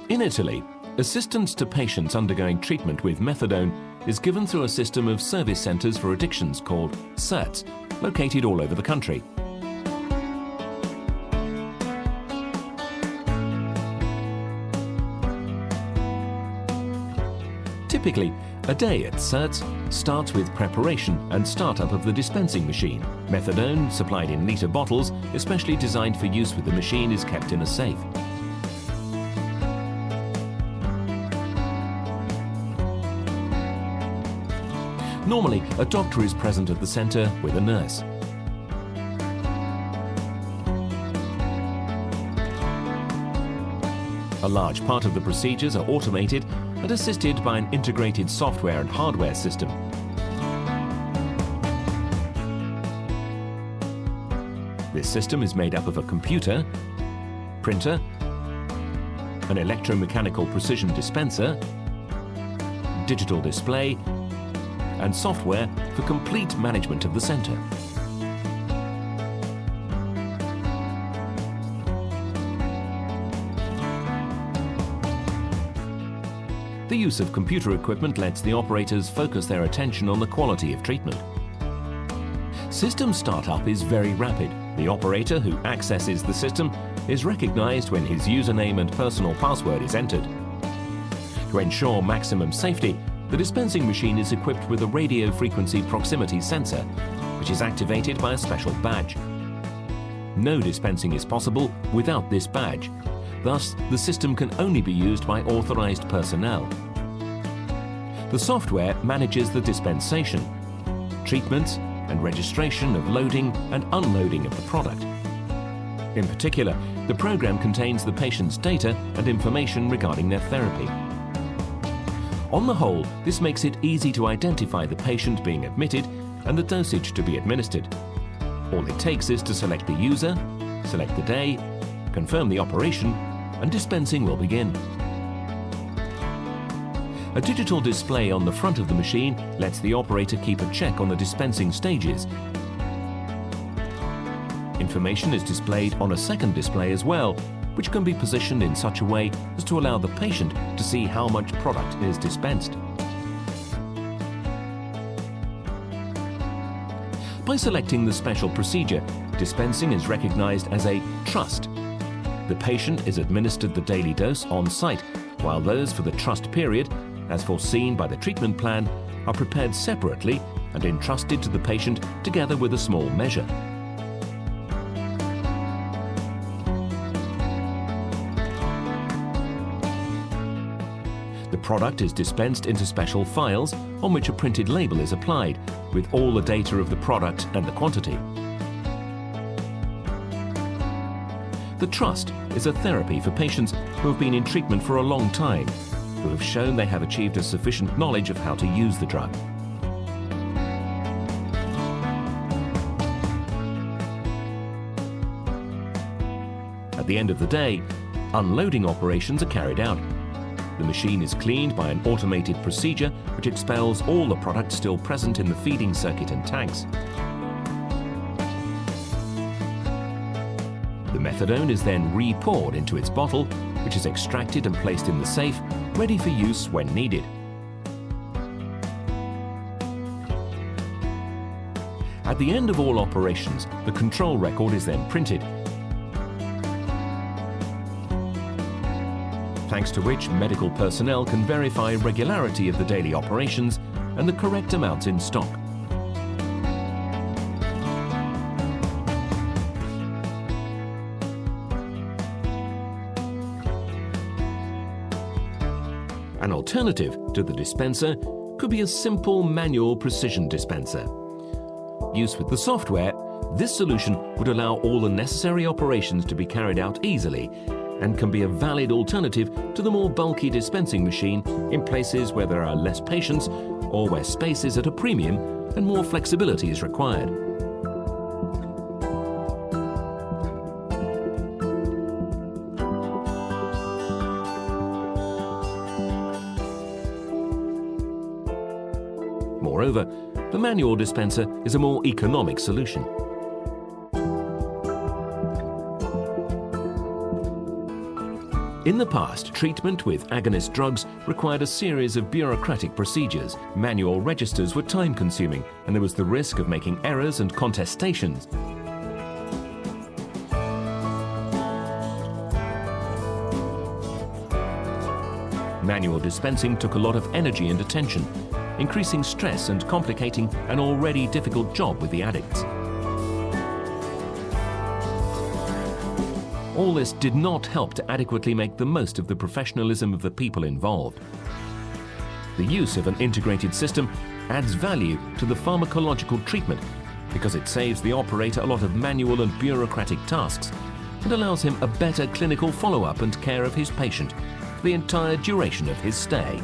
In Italy, assistance to patients undergoing treatment with methadone is given through a system of service centres for addictions called SERTs, located all over the country. Typically, a day at SERTs starts with preparation and startup of the dispensing machine. Methadone, supplied in litre bottles, especially designed for use with the machine, is kept in a safe. Normally, a doctor is present at the centre with a nurse. A large part of the procedures are automated and assisted by an integrated software and hardware system. This system is made up of a computer, printer, an electromechanical precision dispenser, digital display, and software for complete management of the centre. The use of computer equipment lets the operators focus their attention on the quality of treatment. System startup is very rapid. The operator who accesses the system is recognized when his username and personal password is entered. To ensure maximum safety, the dispensing machine is equipped with a radio frequency proximity sensor, which is activated by a special badge. No dispensing is possible without this badge. Thus, the system can only be used by authorized personnel. The software manages the dispensation, treatment, and registration of loading and unloading of the product. In particular, the program contains the patient's data and information regarding their therapy. On the whole, this makes it easy to identify the patient being admitted and the dosage to be administered. All it takes is to select the user, select the day, confirm the operation, and dispensing will begin. A digital display on the front of the machine lets the operator keep a check on the dispensing stages. Information is displayed on a second display as well, which can be positioned in such a way as to allow the patient to see how much product is dispensed. By selecting the special procedure, dispensing is recognized as a trust. The patient is administered the daily dose on site, while those for the trust period, as foreseen by the treatment plan, are prepared separately and entrusted to the patient together with a small measure. The product is dispensed into special files on which a printed label is applied, with all the data of the product and the quantity. The trust is a therapy for patients who have been in treatment for a long time, who have shown they have achieved a sufficient knowledge of how to use the drug. At the end of the day, unloading operations are carried out. The machine is cleaned by an automated procedure which expels all the product still present in the feeding circuit and tanks. The methadone is then re-poured into its bottle, which is extracted and placed in the safe, ready for use when needed. At the end of all operations, the control record is then printed, thanks to which medical personnel can verify regularity of the daily operations and the correct amounts in stock. An alternative to the dispenser could be a simple manual precision dispenser. Used with the software, this solution would allow all the necessary operations to be carried out easily and can be a valid alternative to the more bulky dispensing machine in places where there are less patients or where space is at a premium and more flexibility is required. Moreover, the manual dispenser is a more economic solution. In the past, treatment with agonist drugs required a series of bureaucratic procedures. Manual registers were time-consuming, and there was the risk of making errors and contestations. Manual dispensing took a lot of energy and attention, increasing stress and complicating an already difficult job with the addicts. All this did not help to adequately make the most of the professionalism of the people involved. The use of an integrated system adds value to the pharmacological treatment because it saves the operator a lot of manual and bureaucratic tasks and allows him a better clinical follow-up and care of his patient for the entire duration of his stay.